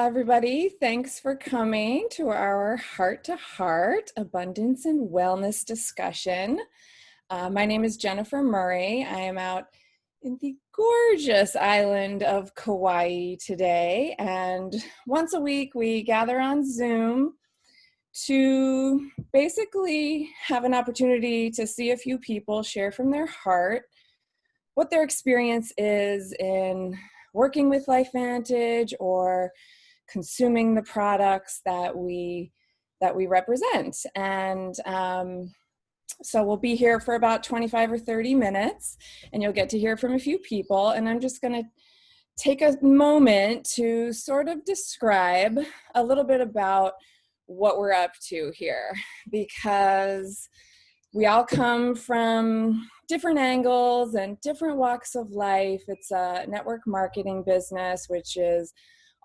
Everybody, thanks for coming to our heart-to-heart abundance and wellness discussion. My name is Jennifer Murray. I am out in the gorgeous island of Kauai today, and once a week we gather on Zoom to basically have an opportunity to see a few people share from their heart what their experience is in working with LifeVantage or consuming the products that we represent. And so we'll be here for about 25 or 30 minutes, and you'll get to hear from a few people. And I'm just going to take a moment to sort of describe a little bit about what we're up to here, because we all come from different angles and different walks of life. It's a network marketing business, which is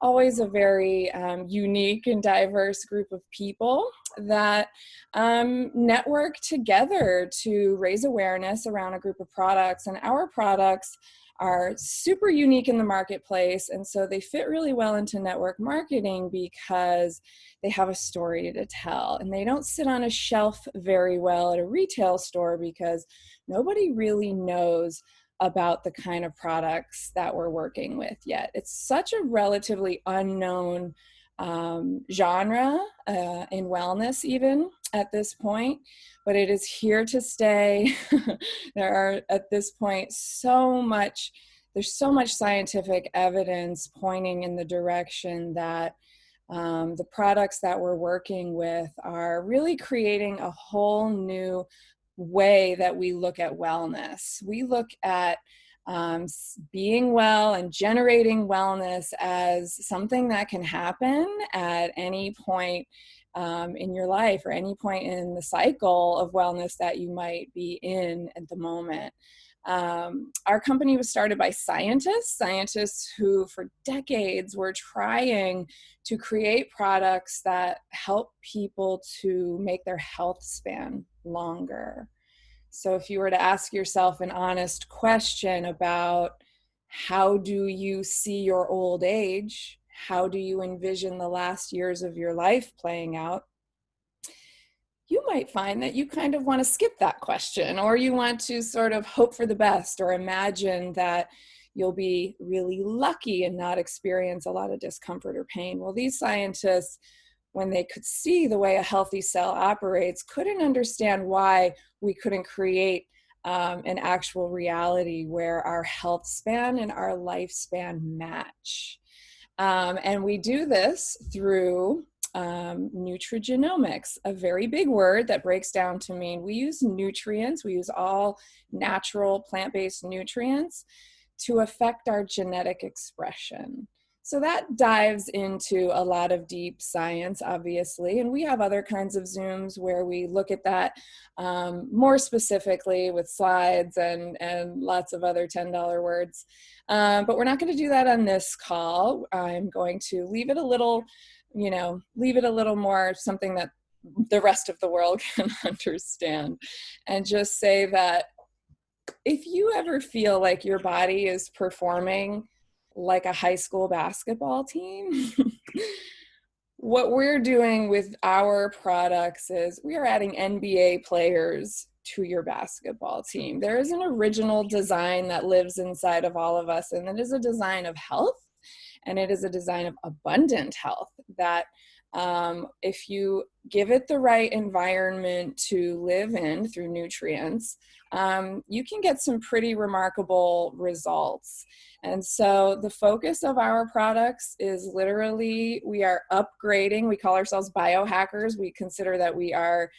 always a very unique and diverse group of people that network together to raise awareness around a group of products. And our products are super unique in the marketplace, and so they fit really well into network marketing because they have a story to tell, and they don't sit on a shelf very well at a retail store because nobody really knows about the kind of products that we're working with yet. It's such a relatively unknown genre in wellness even at this point, but it is here to stay. There are at this point there's so much scientific evidence pointing in the direction that the products that we're working with are really creating a whole new way that we look at wellness. We look at being well and generating wellness as something that can happen at any point in your life or any point in the cycle of wellness that you might be in at the moment. Our company was started by scientists who for decades were trying to create products that help people to make their health span longer. So if you were to ask yourself an honest question about how do you see your old age, how do you envision the last years of your life playing out, you might find that you kind of want to skip that question, or you want to sort of hope for the best or imagine that you'll be really lucky and not experience a lot of discomfort or pain. Well, these scientists, when they could see the way a healthy cell operates, couldn't understand why we couldn't create an actual reality where our health span and our lifespan match. And we do this through nutrigenomics, a very big word that breaks down to mean we use nutrients, we use all natural plant-based nutrients to affect our genetic expression. So that dives into a lot of deep science, obviously, and we have other kinds of Zooms where we look at that more specifically with slides and lots of other $10 words. But we're not going to do that on this call. I'm going to leave it a little more something that the rest of the world can understand, and just say that if you ever feel like your body is performing like a high school basketball team, what we're doing with our products is we are adding NBA players to your basketball team. There is an original design that lives inside of all of us, and it is a design of health, and it is a design of abundant health that if you give it the right environment to live in through nutrients, you can get some pretty remarkable results. And so the focus of our products is literally, we are upgrading. We call ourselves biohackers. We consider that we are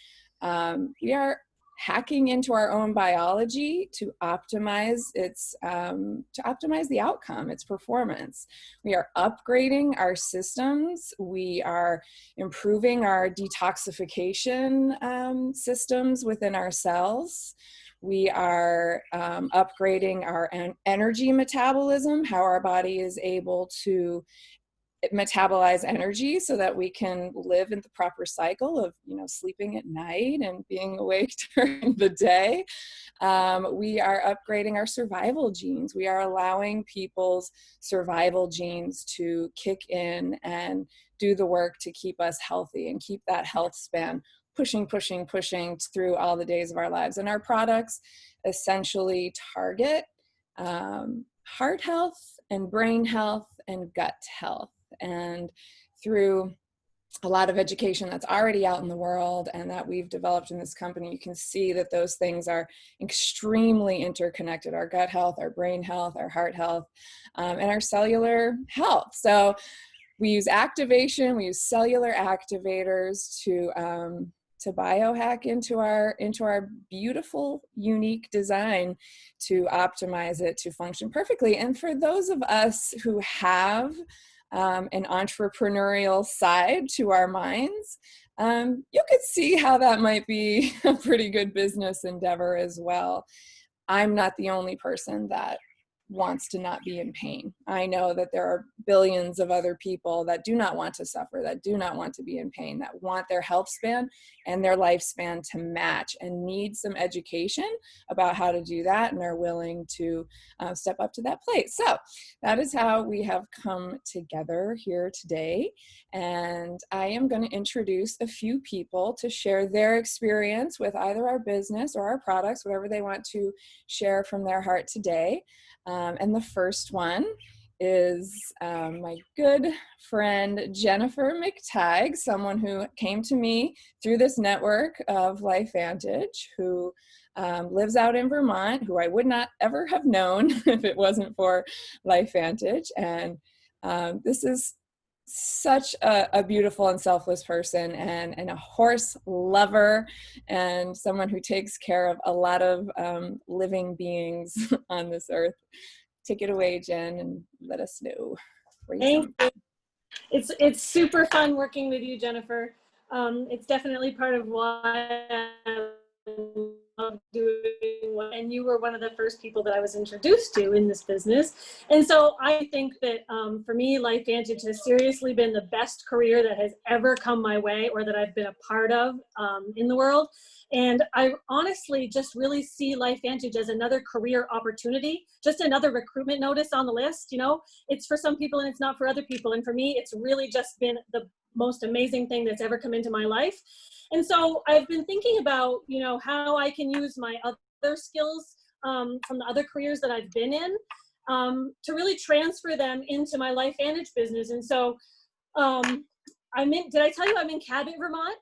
hacking into our own biology to optimize the outcome, its performance. We are upgrading our systems. We are improving our detoxification systems within our cells. We are upgrading our energy metabolism, how our body is able to metabolize energy so that we can live in the proper cycle of, sleeping at night and being awake during the day. We are upgrading our survival genes. We are allowing people's survival genes to kick in and do the work to keep us healthy and keep that health span pushing through all the days of our lives. And our products essentially target heart health and brain health and gut health. And through a lot of education that's already out in the world and that we've developed in this company, you can see that those things are extremely interconnected: our gut health, our brain health, our heart health, and our cellular health. So we use activation, we use cellular activators to biohack into our beautiful, unique design to optimize it to function perfectly. And for those of us who have an entrepreneurial side to our minds, you could see how that might be a pretty good business endeavor as well. I'm not the only person that wants to not be in pain. I know that there are billions of other people that do not want to suffer, that do not want to be in pain, that want their health span and their lifespan to match and need some education about how to do that and are willing to step up to that plate. So that is how we have come together here today. And I am going to introduce a few people to share their experience with either our business or our products, whatever they want to share from their heart today. And the first one is my good friend, Jennifer Mctigue, someone who came to me through this network of LifeVantage, who lives out in Vermont, who I would not ever have known if it wasn't for LifeVantage. And this is such a beautiful and selfless person, and a horse lover, and someone who takes care of a lot of living beings on this earth. Take it away, Jen, and let us know where you come from. It's super fun working with you, Jennifer. It's definitely part of why I love doing what, and you were one of the first people that I was introduced to in this business. And so I think that for me, LifeVantage has seriously been the best career that has ever come my way or that I've been a part of in the world. And I honestly just really see LifeVantage as another career opportunity, just another recruitment notice on the list. It's for some people and it's not for other people. And for me, it's really just been the most amazing thing that's ever come into my life. And so I've been thinking about, how I can use my other skills from the other careers that I've been in to really transfer them into my LifeVantage business. And so did I tell you I'm in Cabot, Vermont?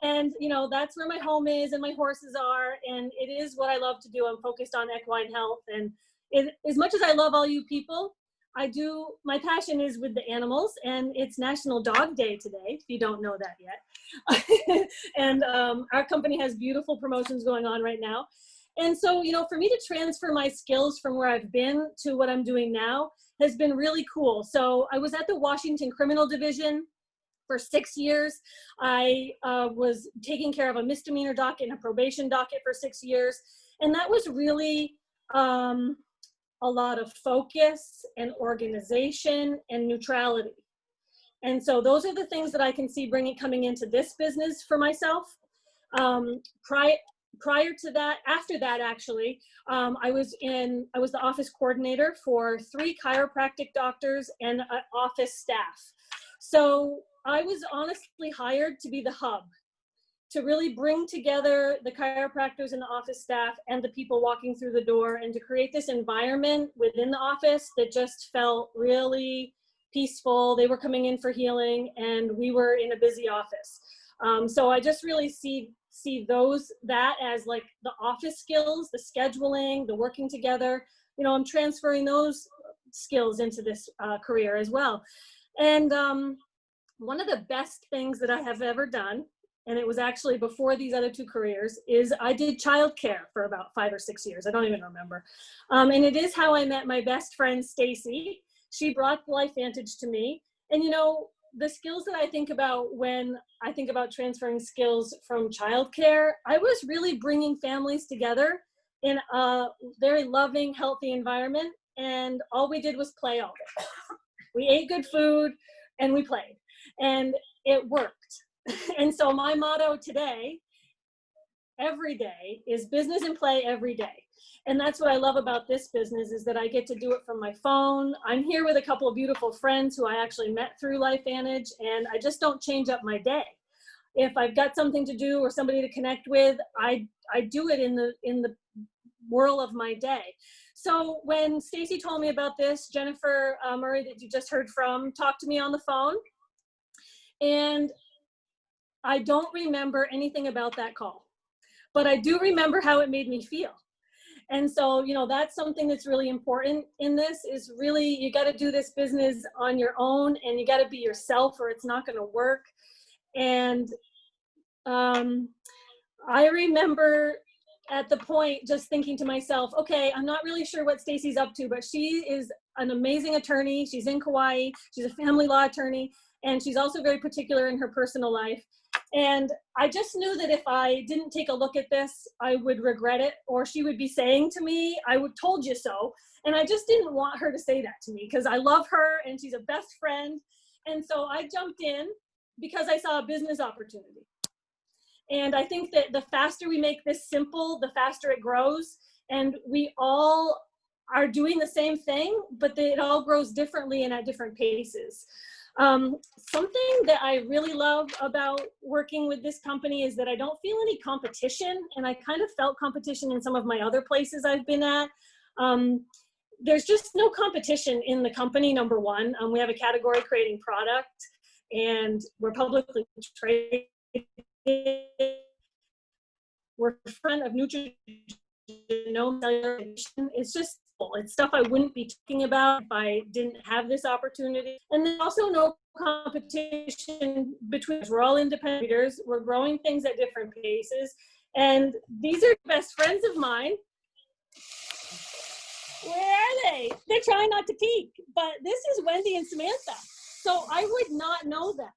And, that's where my home is and my horses are. And it is what I love to do. I'm focused on equine health. And as much as I love all you people, my passion is with the animals, and it's National Dog Day today, if you don't know that yet. And our company has beautiful promotions going on right now. And so, for me to transfer my skills from where I've been to what I'm doing now has been really cool. So I was at the Washington Criminal Division for 6 years. I was taking care of a misdemeanor docket and a probation docket for 6 years. And that was really a lot of focus and organization and neutrality. And so those are the things that I can see coming into this business for myself. Prior to that, after that, actually, I was the office coordinator for 3 chiropractic doctors and office staff. So I was honestly hired to be the hub, to really bring together the chiropractors and the office staff and the people walking through the door, and to create this environment within the office that just felt really peaceful. They were coming in for healing, and we were in a busy office. So I just really see that as like the office skills, the scheduling, the working together. I'm transferring those skills into this career as well. And one of the best things that I have ever done, and it was actually before these other 2 careers, is I did childcare for about 5 or 6 years. I don't even remember. And it is how I met my best friend, Stacy. She brought LifeVantage to me. And the skills that I think about when I think about transferring skills from childcare, I was really bringing families together in a very loving, healthy environment. And all we did was play all day. We ate good food and we played, and it worked. And so my motto today, every day, is business and play every day. And that's what I love about this business, is that I get to do it from my phone. I'm here with a couple of beautiful friends who I actually met through LifeVantage, and I just don't change up my day. If I've got something to do or somebody to connect with, I do it in the whirl of my day. So when Stacy told me about this, Jennifer Murray, that you just heard from, talked to me on the phone, and I don't remember anything about that call, but I do remember how it made me feel. And so, you know, that's something that's really important in this, is really, you got to do this business on your own, and you got to be yourself, or it's not going to work. And I remember at the point just thinking to myself, okay, I'm not really sure what Stacy's up to, but she is an amazing attorney. She's in Kauai. She's a family law attorney, and she's also very particular in her personal life. And I just knew that if I didn't take a look at this, I would regret it, or she would be saying to me, I would told you so. And I just didn't want her to say that to me, because I love her and she's a best friend. And so I jumped in because I saw a business opportunity. And I think that the faster we make this simple, the faster it grows. And we all are doing the same thing, but it all grows differently and at different paces. Something that I really love about working with this company is that I don't feel any competition, and I kind of felt competition in some of my other places I've been at. There's just no competition in the company, number one. We have a category creating product, and we're publicly traded. We're in front of nutrigenomics. It's just, it's stuff I wouldn't be talking about if I didn't have this opportunity. And there's also no competition between us. We're all independent leaders. We're growing things at different paces. And these are best friends of mine. Where are they? They're trying not to peek. But this is Wendy and Samantha. So I would not know them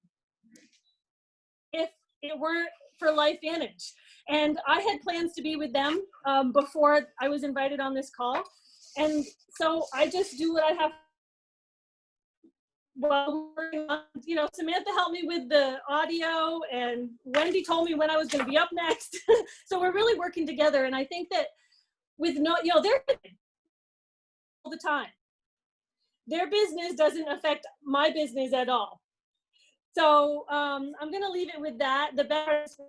if it weren't for LifeVantage. And I had plans to be with them before I was invited on this call. And so I just do what I have. Well, you know, Samantha helped me with the audio, and Wendy told me when I was going to be up next. So we're really working together. And I think that with no, you know, they're all the time. Their business doesn't affect my business at all. So I'm going to leave it with that. The best,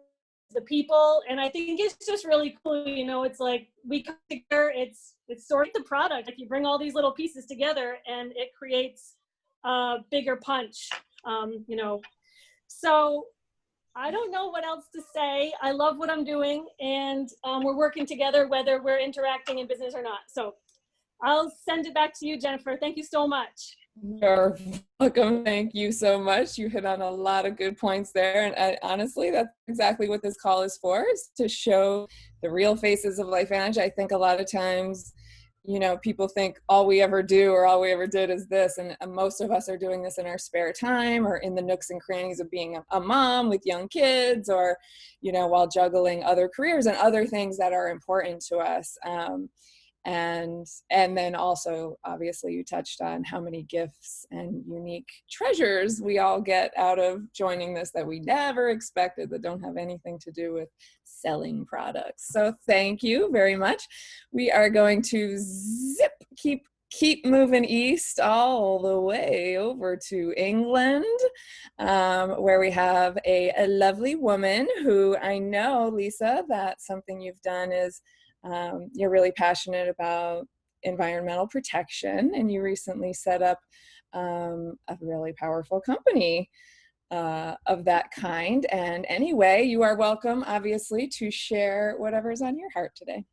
the people, and I think it's just really cool. You know, it's like we come together. It's sort of the product. Like you bring all these little pieces together, and it creates a bigger punch. You know, so I don't know what else to say. I love what I'm doing, and we're working together, whether we're interacting in business or not. So I'll send it back to you, Jennifer. Thank you so much. You're welcome. Thank you so much. You hit on a lot of good points there. And honestly, that's exactly what this call is for, is to show the real faces of LifeVantage. I think a lot of times, you know, people think all we ever do or all we ever did is this. And most of us are doing this in our spare time or in the nooks and crannies of being a mom with young kids, or, you know, while juggling other careers and other things that are important to us. And then also, obviously, you touched on how many gifts and unique treasures we all get out of joining this that we never expected, that don't have anything to do with selling products. So thank you very much. We are going to keep moving east all the way over to England, where we have a lovely woman who I know, Lisa, that something you've done is you're really passionate about environmental protection, and you recently set up a really powerful company of that kind. And anyway, you are welcome, obviously, to share whatever's on your heart today.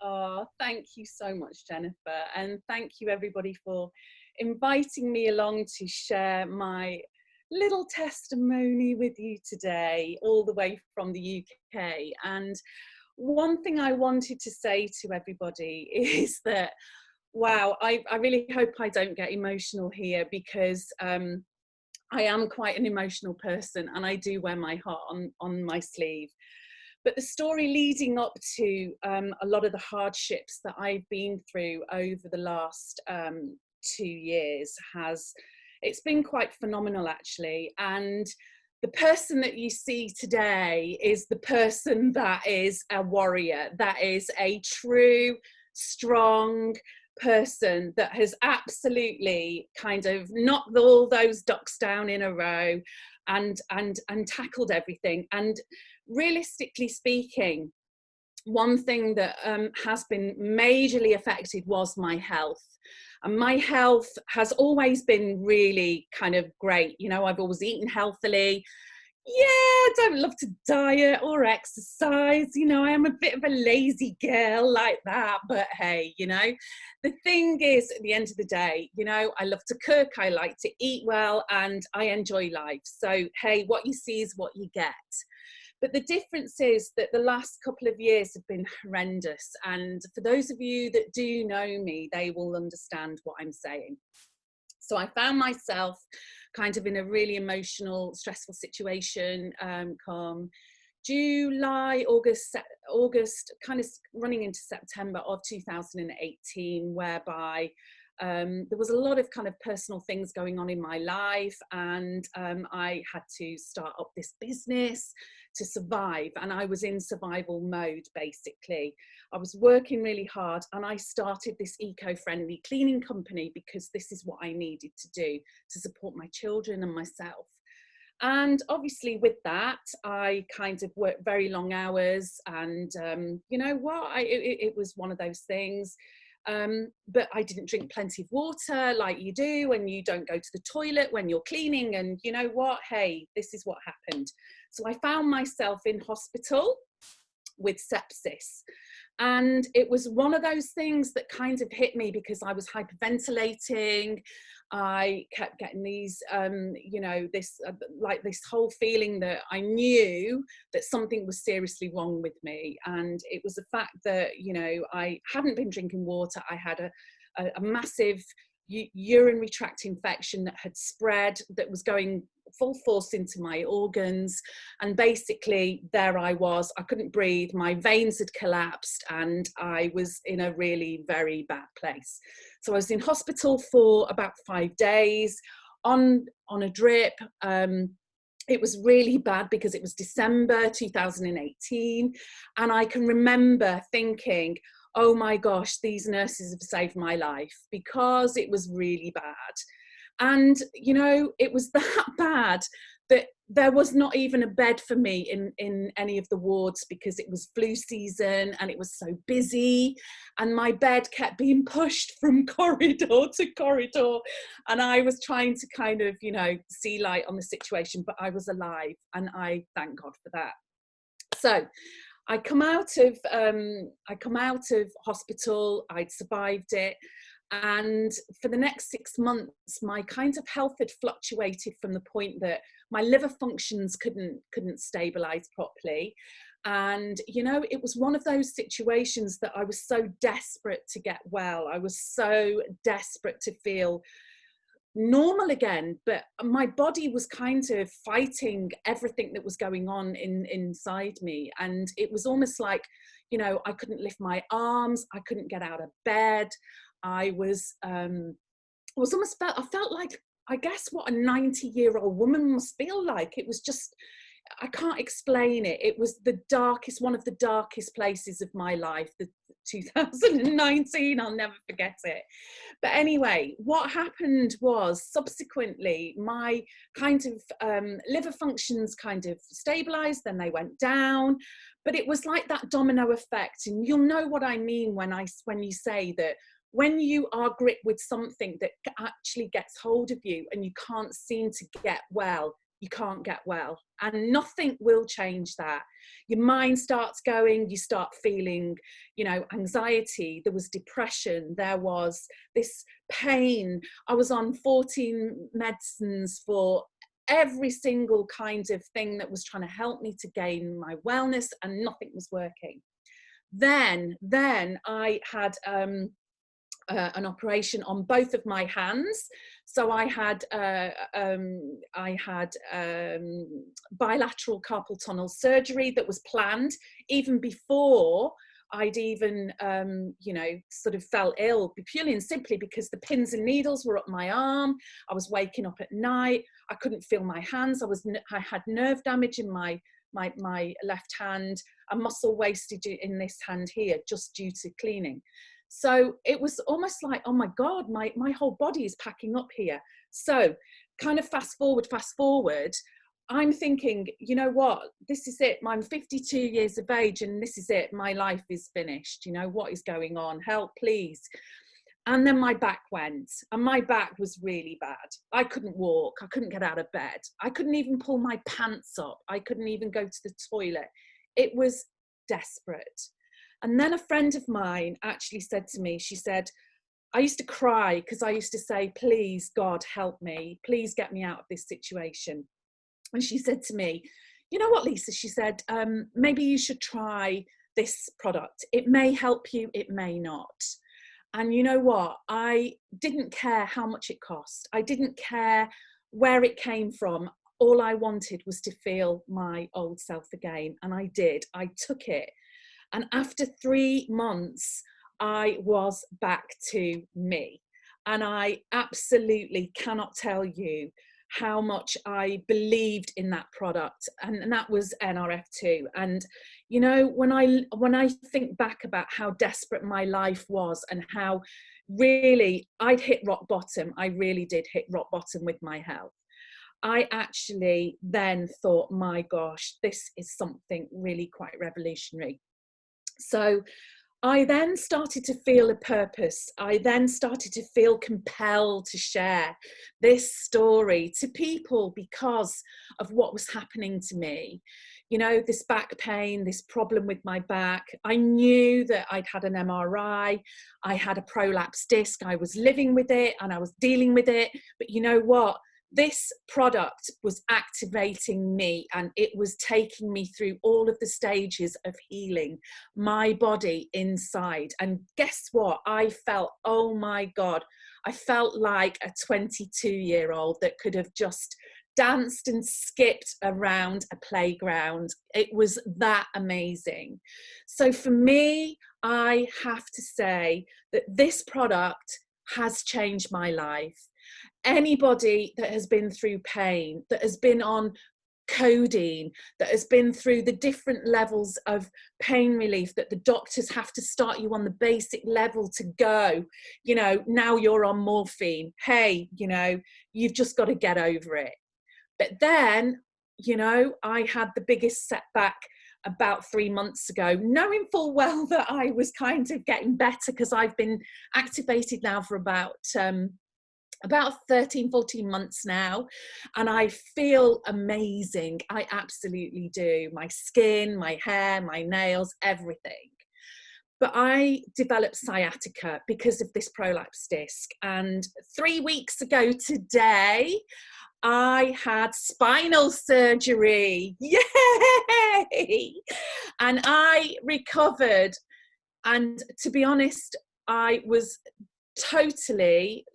Oh, thank you so much, Jennifer. And thank you, everybody, for inviting me along to share my little testimony with you today, all the way from the UK. And one thing I wanted to say to everybody is that, wow, I really hope I don't get emotional here, because I am quite an emotional person, and I do wear my heart on my sleeve. But the story leading up to a lot of the hardships that I've been through over the last 2 years has It's been quite phenomenal, actually. And the person that you see today is the person that is a warrior, that is a true, strong person that has absolutely kind of knocked all those ducks down in a row and tackled everything. And realistically speaking, one thing that has been majorly affected was my health. And my health has always been really kind of great. You know, I've always eaten healthily. Yeah, I don't love to diet or exercise. You know, I am a bit of a lazy girl like that. But hey, you know, the thing is, at the end of the day, you know, I love to cook, I like to eat well, and I enjoy life. So, hey, what you see is what you get. But the difference is that the last couple of years have been horrendous. And for those of you that do know me, they will understand what I'm saying. So I found myself kind of in a really emotional, stressful situation come July, August, kind of running into September of 2018, whereby there was a lot of kind of personal things going on in my life, and I had to start up this business to survive, and I was in survival mode. Basically, I was working really hard, and I started this eco-friendly cleaning company because this is what I needed to do to support my children and myself. And obviously with that, I kind of worked very long hours, and you know what, it was one of those things. But I didn't drink plenty of water like you do, and you don't go to the toilet when you're cleaning. And you know what, hey, this is what happened. So I found myself in hospital with sepsis. And it was one of those things that kind of hit me because I was hyperventilating. I kept getting these, you know, this like this whole feeling that I knew that something was seriously wrong with me. And it was the fact that, you know, I hadn't been drinking water. I had a massive urinary tract infection that had spread, that was going full force into my organs. And basically there I was, I couldn't breathe, my veins had collapsed, and I was in a really very bad place. So I was in hospital for about 5 days on a drip. It was really bad because it was December 2018, and I can remember thinking, oh my gosh, these nurses have saved my life, because it was really bad. And, you know, it was that bad that there was not even a bed for me in any of the wards, because it was flu season and it was so busy, and my bed kept being pushed from corridor to corridor, and I was trying to kind of, you know, see light on the situation, but I was alive, and I thank God for that. So I come out of hospital, I'd survived it. And for the next 6 months, my kind of health had fluctuated from the point that my liver functions couldn't stabilize properly. And, you know, it was one of those situations that I was so desperate to get well. I was so desperate to feel normal again, but my body was kind of fighting everything that was going on inside me. And it was almost like, you know, I couldn't lift my arms, I couldn't get out of bed. I felt like, I guess, what a 90-year-old woman must feel like. It was just, I can't explain it. It was one of the darkest places of my life, the 2019, I'll never forget it. But anyway, what happened was, subsequently, my kind of liver functions kind of stabilized, then they went down. But it was like that domino effect. And you'll know what I mean when you say that when you are gripped with something that actually gets hold of you and you can't seem to get well, you can't get well, and nothing will change that. Your mind starts going, you start feeling, you know, anxiety, there was depression, there was this pain. I was on 14 medicines for every single kind of thing that was trying to help me to gain my wellness, and nothing was working. Then I had an operation on both of my hands. So I had bilateral carpal tunnel surgery that was planned even before I'd even, you know, sort of fell ill purely and simply because the pins and needles were up my arm. I was waking up at night. I couldn't feel my hands. I had nerve damage in my left hand, and muscle wastage in this hand here, just due to cleaning. So it was almost like, oh my God, my whole body is packing up here. So kind of fast forward, I'm thinking, you know what, this is it. I'm 52 years of age and this is it. My life is finished. You know, what is going on? Help, please. And then my back went, and my back was really bad. I couldn't walk. I couldn't get out of bed. I couldn't even pull my pants up. I couldn't even go to the toilet. It was desperate. And then a friend of mine actually said to me, she said, I used to cry because I used to say, please, God, help me. Please get me out of this situation. And she said to me, you know what, Lisa, she said, maybe you should try this product. It may help you, it may not. And you know what? I didn't care how much it cost. I didn't care where it came from. All I wanted was to feel my old self again. And I did. I took it. And after 3 months, I was back to me. And I absolutely cannot tell you how much I believed in that product, and that was NRF2. And you know, when I think back about how desperate my life was and how really I'd hit rock bottom, I really did hit rock bottom with my health. I actually then thought, my gosh, this is something really quite revolutionary. So I then started to feel a purpose. I then started to feel compelled to share this story to people because of what was happening to me. You know, this back pain, this problem with my back. I knew that I'd had an MRI. I had a prolapsed disc. I was living with it and I was dealing with it. But you know what? This product was activating me, and it was taking me through all of the stages of healing my body inside. And guess what? I felt, oh my God, I felt like a 22-year-old that could have just danced and skipped around a playground. It was that amazing. So for me, I have to say that this product has changed my life. Anybody that has been through pain, that has been on codeine, that has been through the different levels of pain relief that the doctors have to start you on the basic level to go, you know, now you're on morphine. Hey, you know, you've just got to get over it. But then, you know, I had the biggest setback about 3 months ago, knowing full well that I was kind of getting better, because I've been activated now for about 13, 14 months now, and I feel amazing. I absolutely do. My skin, my hair, my nails, everything. But I developed sciatica because of this prolapse disc. And 3 weeks ago today, I had spinal surgery. Yay! And I recovered. And to be honest, I was totally,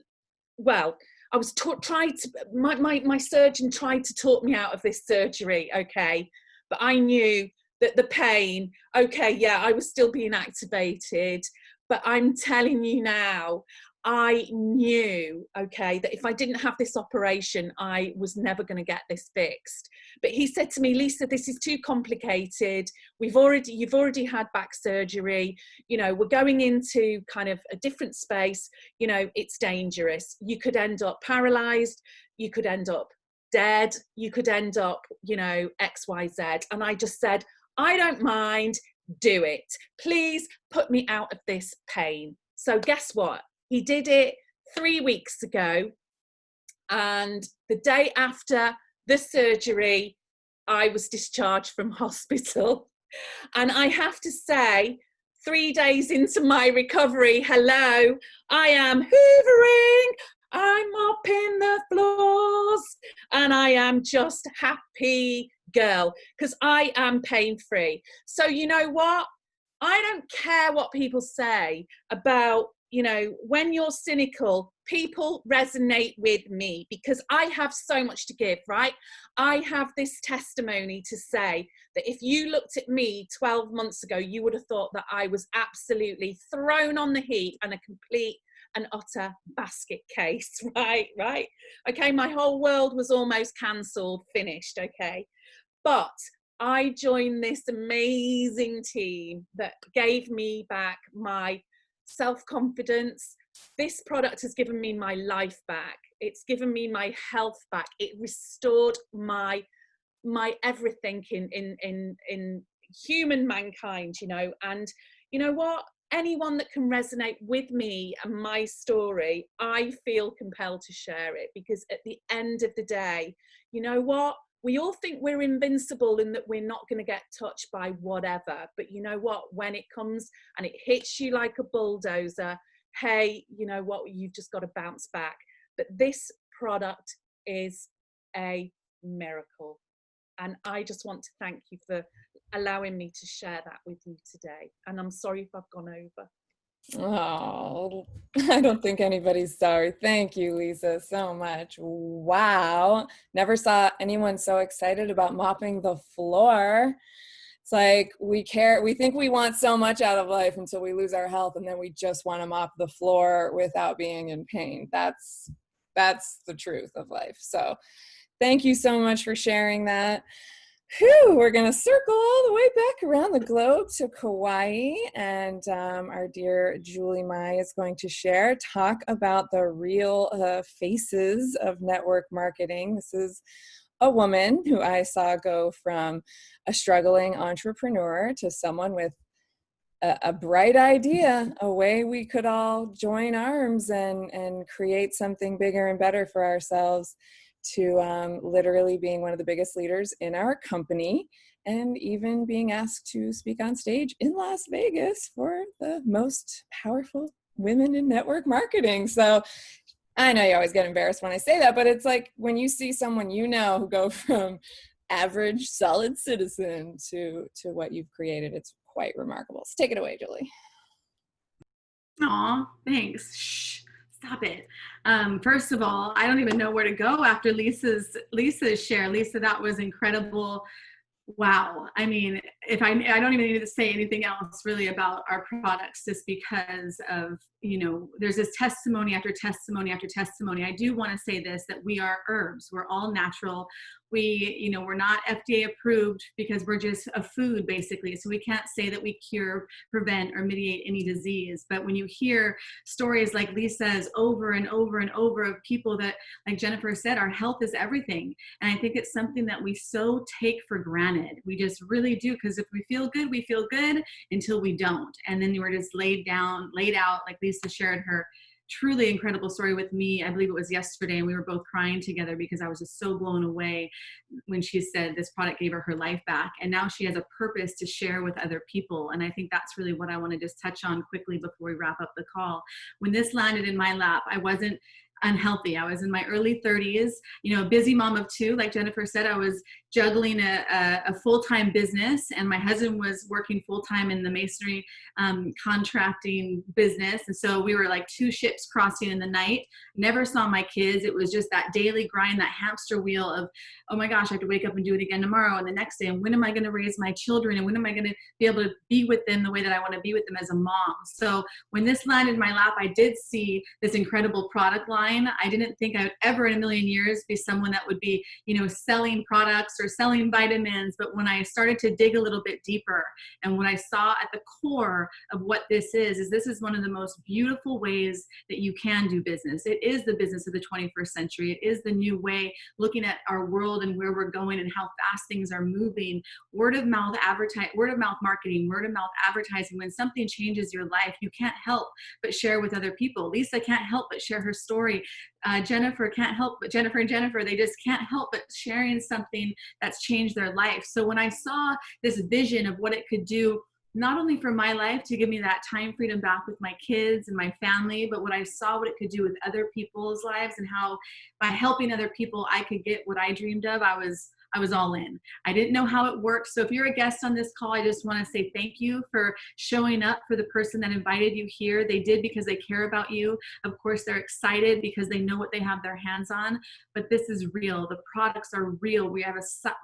well, I was tried to, my surgeon tried to talk me out of this surgery, okay? But I knew that the pain, okay, yeah, I was still being activated, but I'm telling you now, I knew, okay, that if I didn't have this operation, I was never going to get this fixed. But he said to me, Lisa, this is too complicated. You've already had back surgery. You know, we're going into kind of a different space. You know, it's dangerous. You could end up paralyzed. You could end up dead. You could end up, you know, X, Y, Z. And I just said, I don't mind. Do it. Please put me out of this pain. So guess what? He did it 3 weeks ago, and the day after the surgery, I was discharged from hospital. And I have to say, 3 days into my recovery, hello, I am hoovering, I'm mopping the floors, and I am just happy girl, because I am pain-free. So you know what? I don't care what people say about, you know, when you're cynical, people resonate with me because I have so much to give, right? I have this testimony to say that if you looked at me 12 months ago, you would have thought that I was absolutely thrown on the heap and a complete and utter basket case, right? Okay, my whole world was almost cancelled, finished, okay? But I joined this amazing team that gave me back my self-confidence. This product has given me my life back. It's given me my health back. It restored my everything in human mankind, you know. And you know what? Anyone that can resonate with me and my story, I feel compelled to share it, because at the end of the day, you know what? We all think we're invincible and that we're not going to get touched by whatever. But you know what? When it comes and it hits you like a bulldozer, hey, you know what? You've just got to bounce back. But this product is a miracle. And I just want to thank you for allowing me to share that with you today. And I'm sorry if I've gone over. Oh, I don't think anybody's sorry. Thank you, Lisa, so much. Wow. Never saw anyone so excited about mopping the floor. It's like we think we want so much out of life until we lose our health, and then we just want to mop the floor without being in pain. That's the truth of life. So thank you so much for sharing that. Whew, we're going to circle all the way back around the globe to Kauai, and our dear Julie Mai is going to talk about the real faces of network marketing. This is a woman who I saw go from a struggling entrepreneur to someone with a bright idea, a way we could all join arms and create something bigger and better for ourselves, to literally being one of the biggest leaders in our company, and even being asked to speak on stage in Las Vegas for the most powerful women in network marketing. So I know you always get embarrassed when I say that, but it's like when you see someone you know who go from average solid citizen to what you've created, it's quite remarkable. So take it away, Julie. Aw, thanks. Shh, stop it. First of all, I don't even know where to go after Lisa's share. Lisa, that was incredible. Wow. I mean, if I don't even need to say anything else really about our products, just because of, you know, there's this testimony after testimony after testimony. I do want to say this, that we are herbs. We're all natural. We, you know, we're not FDA approved because we're just a food basically. So we can't say that we cure, prevent, or mitigate any disease. But when you hear stories like Lisa's over and over and over of people that, like Jennifer said, our health is everything. And I think it's something that we so take for granted. We just really do, because if we feel good, we feel good until we don't. And then we're just laid out, like Lisa shared her truly incredible story with me. I believe it was yesterday, and we were both crying together because I was just so blown away when she said this product gave her life back. And now she has a purpose to share with other people. And I think that's really what I want to just touch on quickly before we wrap up the call. When this landed in my lap, I wasn't unhealthy. I was in my early 30s, you know, busy mom of two. Like Jennifer said, I was juggling a full-time business, and my husband was working full-time in the masonry contracting business. And so we were like two ships crossing in the night. Never saw my kids. It was just that daily grind, that hamster wheel of, oh my gosh, I have to wake up and do it again tomorrow and the next day. And when am I going to raise my children? And when am I going to be able to be with them the way that I want to be with them as a mom? So when this landed in my lap, I did see this incredible product line. I didn't think I would ever in a million years be someone that would be, you know, selling products or selling vitamins. But when I started to dig a little bit deeper, and what I saw at the core of what this is this is one of the most beautiful ways that you can do business. It is the business of the 21st century. It is the new way, looking at our world and where we're going and how fast things are moving. Word of mouth marketing, word of mouth advertising. When something changes your life, you can't help but share with other people. Lisa can't help but share her story. Jennifer can't help but Jennifer, they just can't help but sharing something that's changed their life. So when I saw this vision of what it could do, not only for my life to give me that time freedom back with my kids and my family, but what I saw what it could do with other people's lives, and how by helping other people I could get what I dreamed of, I was I was all in. I didn't know how it worked. So if you're a guest on this call, I just want to say thank you for showing up for the person that invited you here. They did because they care about you. Of course, they're excited because they know what they have their hands on, but this is real. The products are real. We have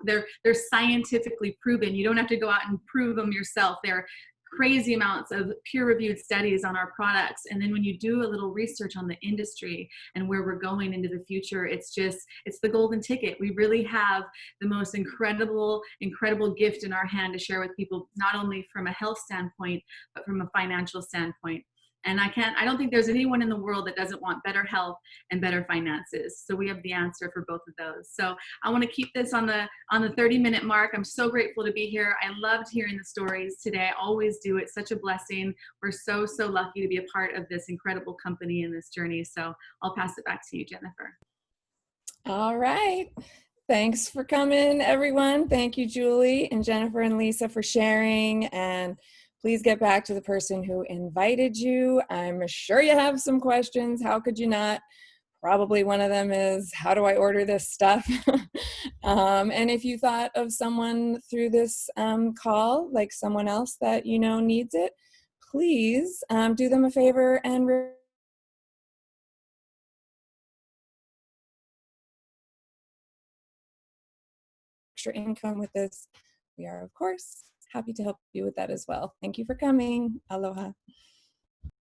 they're scientifically proven. You don't have to go out and prove them yourself. They're crazy amounts of peer-reviewed studies on our products. And then when you do a little research on the industry and where we're going into the future, it's the golden ticket. We really have the most incredible gift in our hand to share with people, not only from a health standpoint, but from a financial standpoint. And I don't think there's anyone in the world that doesn't want better health and better finances. So we have the answer for both of those. So I want to keep this on the 30-minute mark. I'm so grateful to be here. I loved hearing the stories today. I always do. It's such a blessing. We're so lucky to be a part of this incredible company in this journey. So I'll pass it back to you, Jennifer. All right. Thanks for coming, everyone. Thank you, Julie and Jennifer and Lisa, for sharing. And please get back to the person who invited you. I'm sure you have some questions. How could you not? Probably one of them is, how do I order this stuff? And if you thought of someone through this call, like someone else that you know needs it, please do them a favor and extra income with this. We are, of course, happy to help you with that as well. Thank you for coming. Aloha.